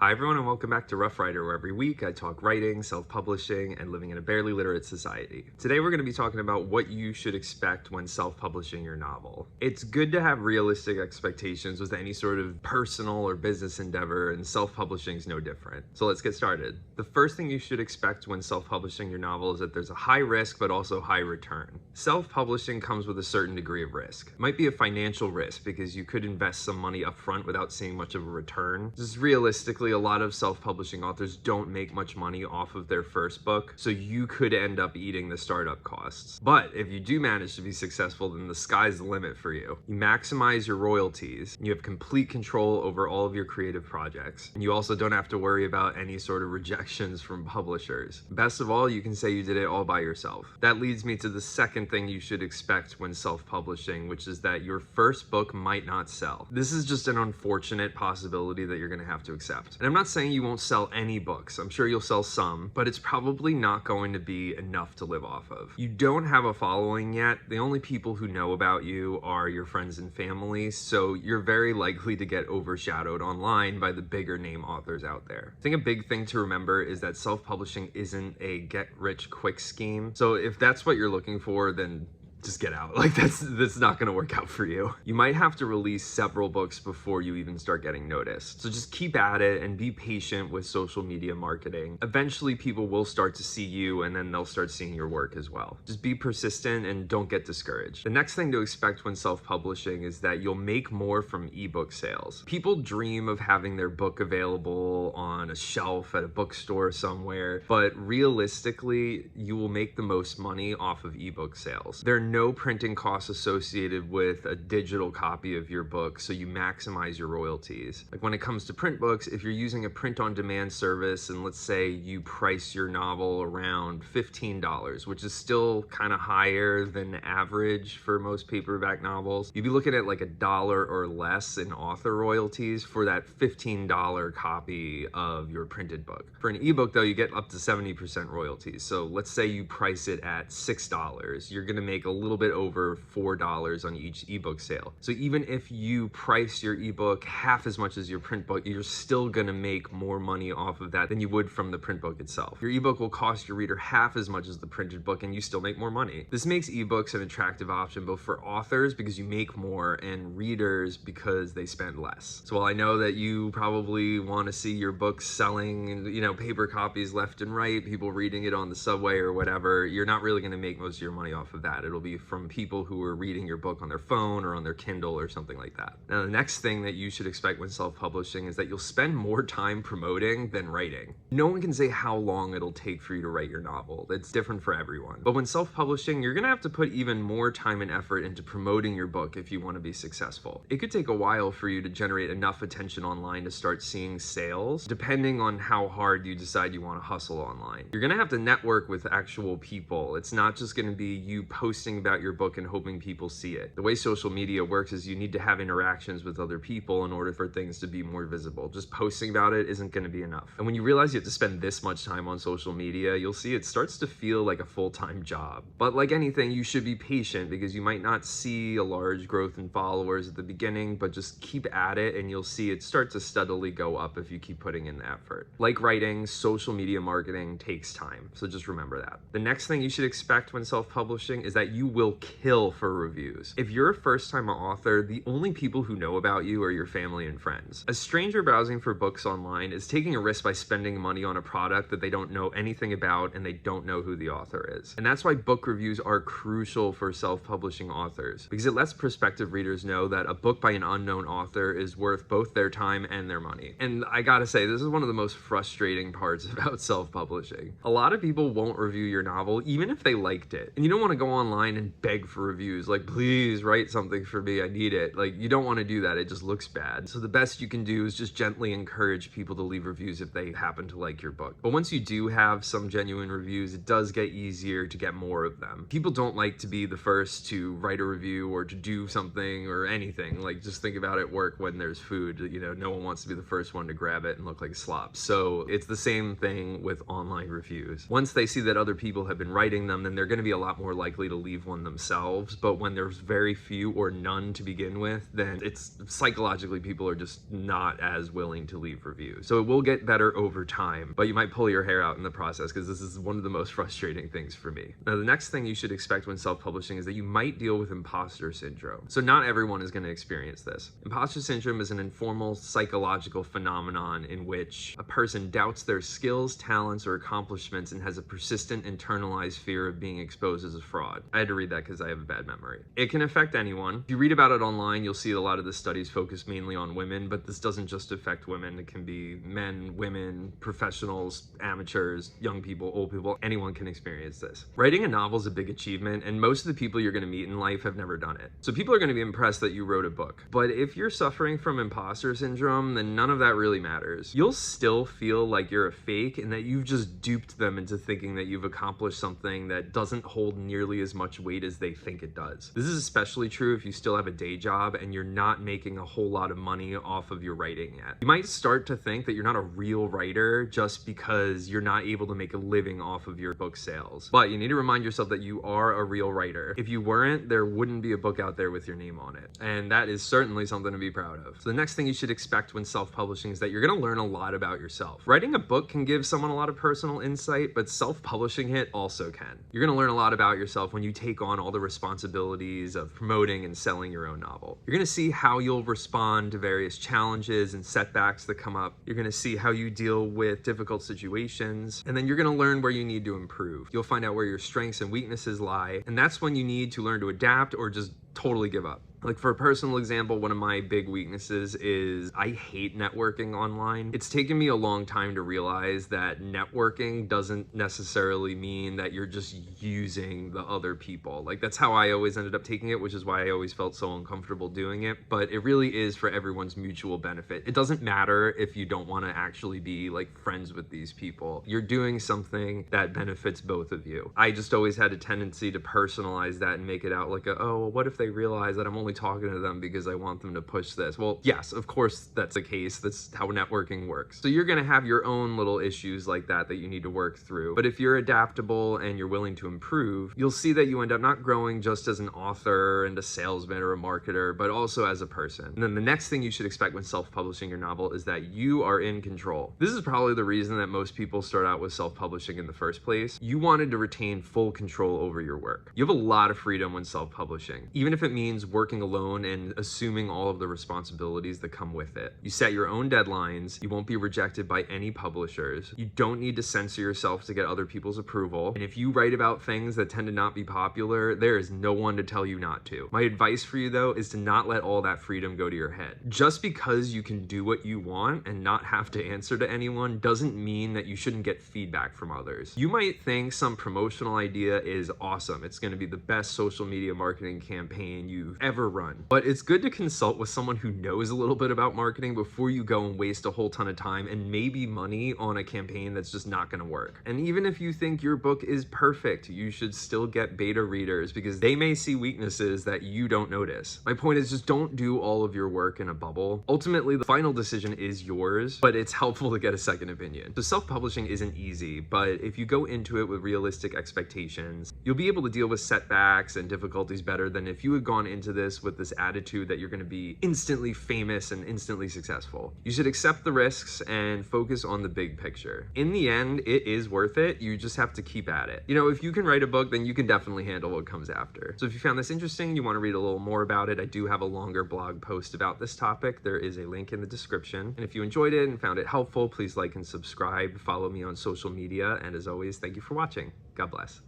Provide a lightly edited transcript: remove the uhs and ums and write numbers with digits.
Hi everyone and welcome back to Rough Rider, where every week I talk writing, self-publishing, and living in a barely literate society. Today we're going to be talking about what you should expect when self-publishing your novel. It's good to have realistic expectations with any sort of personal or business endeavor, and self-publishing is no different. So let's get started. The first thing you should expect when self-publishing your novel is that there's a high risk but also high return. Self-publishing comes with a certain degree of risk. It might be a financial risk because you could invest some money up front without seeing much of a return. Just realistically, a lot of self-publishing authors don't make much money off of their first book, so you could end up eating the startup costs. But if you do manage to be successful, then the sky's the limit for you. You maximize your royalties, and you have complete control over all of your creative projects, and you also don't have to worry about any sort of rejections from publishers. Best of all, you can say you did it all by yourself. That leads me to the second thing you should expect when self-publishing, which is that your first book might not sell. This is just an unfortunate possibility that you're going to have to accept. And I'm not saying you won't sell any books. I'm sure you'll sell some, but it's probably not going to be enough to live off of. You don't have a following yet. The only people who know about you are your friends and family, so you're very likely to get overshadowed online by the bigger name authors out there. I think a big thing to remember is that self-publishing isn't a get-rich-quick scheme. So if that's what you're looking for, then just get out. Like that's not gonna work out for you. You might have to release several books before you even start getting noticed. So just keep at it and be patient with social media marketing. Eventually people will start to see you and then they'll start seeing your work as well. Just be persistent and don't get discouraged. The next thing to expect when self-publishing is that you'll make more from ebook sales. People dream of having their book available on a shelf at a bookstore somewhere, but realistically, you will make the most money off of ebook sales. There are no printing costs associated with a digital copy of your book, so you maximize your royalties. Like when it comes to print books, if you're using a print-on-demand service and let's say you price your novel around $15, which is still kind of higher than average for most paperback novels, you'd be looking at like $1 or less in author royalties for that $15 copy of your printed book. For an ebook though, you get up to 70% royalties. So let's say you price it at $6, you're gonna make a little bit over $4 on each ebook sale. So even if you price your ebook half as much as your print book, you're still gonna make more money off of that than you would from the print book itself. Your ebook will cost your reader half as much as the printed book and you still make more money. This makes ebooks an attractive option both for authors because you make more and readers because they spend less. So while I know that you probably want to see your book selling, paper copies left and right, people reading it on the subway or whatever, you're not really gonna make most of your money off of that. It'll be from people who are reading your book on their phone or on their Kindle or something like that. Now, the next thing that you should expect when self-publishing is that you'll spend more time promoting than writing. No one can say how long it'll take for you to write your novel. It's different for everyone. But when self-publishing, you're gonna have to put even more time and effort into promoting your book if you want to be successful. It could take a while for you to generate enough attention online to start seeing sales, depending on how hard you decide you want to hustle online. You're gonna have to network with actual people. It's not just gonna be you posting about your book and hoping people see it. The way social media works is you need to have interactions with other people in order for things to be more visible. Just posting about it isn't going to be enough. And when you realize you have to spend this much time on social media, you'll see it starts to feel like a full-time job. But like anything, you should be patient because you might not see a large growth in followers at the beginning, but just keep at it and you'll see it start to steadily go up if you keep putting in the effort. Like writing, social media marketing takes time. So just remember that. The next thing you should expect when self-publishing is that you will kill for reviews. If you're a first-time author, the only people who know about you are your family and friends. A stranger browsing for books online is taking a risk by spending money on a product that they don't know anything about and they don't know who the author is. And that's why book reviews are crucial for self-publishing authors, because it lets prospective readers know that a book by an unknown author is worth both their time and their money. And I gotta say, this is one of the most frustrating parts about self-publishing. A lot of people won't review your novel even if they liked it. And you don't want to go online and beg for reviews like, please write something for me, I need it. Like, you don't want to do that, it just looks bad. So the best you can do is just gently encourage people to leave reviews if they happen to like your book. But once you do have some genuine reviews, it does get easier to get more of them. People don't like to be the first to write a review or to do something or anything. Like, just think about at work when there's food, no one wants to be the first one to grab it and look like a slop. So it's the same thing with online reviews. Once they see that other people have been writing them, then they're going to be a lot more likely to leave one themselves, but when there's very few or none to begin with, then it's psychologically people are just not as willing to leave reviews. So it will get better over time, but you might pull your hair out in the process because this is one of the most frustrating things for me. Now, the next thing you should expect when self-publishing is that you might deal with imposter syndrome. So not everyone is going to experience this. Imposter syndrome is an informal psychological phenomenon in which a person doubts their skills, talents, or accomplishments and has a persistent internalized fear of being exposed as a fraud. I had to read that because I have a bad memory. It can affect anyone. If you read about it online, you'll see a lot of the studies focus mainly on women, but this doesn't just affect women. It can be men, women, professionals, amateurs, young people, old people. Anyone can experience this. Writing a novel is a big achievement, and most of the people you're going to meet in life have never done it. So people are going to be impressed that you wrote a book. But if you're suffering from imposter syndrome, then none of that really matters. You'll still feel like you're a fake and that you've just duped them into thinking that you've accomplished something that doesn't hold nearly as much weight as they think it does. This is especially true if you still have a day job and you're not making a whole lot of money off of your writing yet. You might start to think that you're not a real writer just because you're not able to make a living off of your book sales. But you need to remind yourself that you are a real writer. If you weren't, there wouldn't be a book out there with your name on it. And that is certainly something to be proud of. So the next thing you should expect when self-publishing is that you're going to learn a lot about yourself. Writing a book can give someone a lot of personal insight, but self-publishing it also can. You're going to learn a lot about yourself when you take on all the responsibilities of promoting and selling your own novel. You're going to see how you'll respond to various challenges and setbacks that come up. You're going to see how you deal with difficult situations, and then you're going to learn where you need to improve. You'll find out where your strengths and weaknesses lie, and that's when you need to learn to adapt or just totally give up. Like, for a personal example, one of my big weaknesses is I hate networking online. It's taken me a long time to realize that networking doesn't necessarily mean that you're just using the other people. Like, that's how I always ended up taking it, which is why I always felt so uncomfortable doing it. But it really is for everyone's mutual benefit. It doesn't matter if you don't want to actually be like friends with these people. You're doing something that benefits both of you. I just always had a tendency to personalize that and make it out like, oh, well, what if they realize that I'm only talking to them because I want them to push this? Well, yes, of course that's the case. That's how networking works. So you're going to have your own little issues like that you need to work through. But if you're adaptable and you're willing to improve, you'll see that you end up not growing just as an author and a salesman or a marketer, but also as a person. And then the next thing you should expect when self-publishing your novel is that you are in control. This is probably the reason that most people start out with self-publishing in the first place. You wanted to retain full control over your work. You have a lot of freedom when self-publishing, even if it means working alone and assuming all of the responsibilities that come with it. You set your own deadlines. You won't be rejected by any publishers. You don't need to censor yourself to get other people's approval. And if you write about things that tend to not be popular, there is no one to tell you not to. My advice for you, though, is to not let all that freedom go to your head. Just because you can do what you want and not have to answer to anyone doesn't mean that you shouldn't get feedback from others. You might think some promotional idea is awesome. It's going to be the best social media marketing campaign you've ever run. But it's good to consult with someone who knows a little bit about marketing before you go and waste a whole ton of time and maybe money on a campaign that's just not going to work. And even if you think your book is perfect, you should still get beta readers because they may see weaknesses that you don't notice. My point is, just don't do all of your work in a bubble. Ultimately, the final decision is yours, but it's helpful to get a second opinion. So self-publishing isn't easy, but if you go into it with realistic expectations, you'll be able to deal with setbacks and difficulties better than if you had gone into this with this attitude that you're going to be instantly famous and instantly successful. You should accept the risks and focus on the big picture. In the end, it is worth it. You just have to keep at it. You know, if you can write a book, then you can definitely handle what comes after. So if you found this interesting, you want to read a little more about it, I do have a longer blog post about this topic. There is a link in the description. And if you enjoyed it and found it helpful, please like and subscribe. Follow me on social media. And as always, thank you for watching. God bless.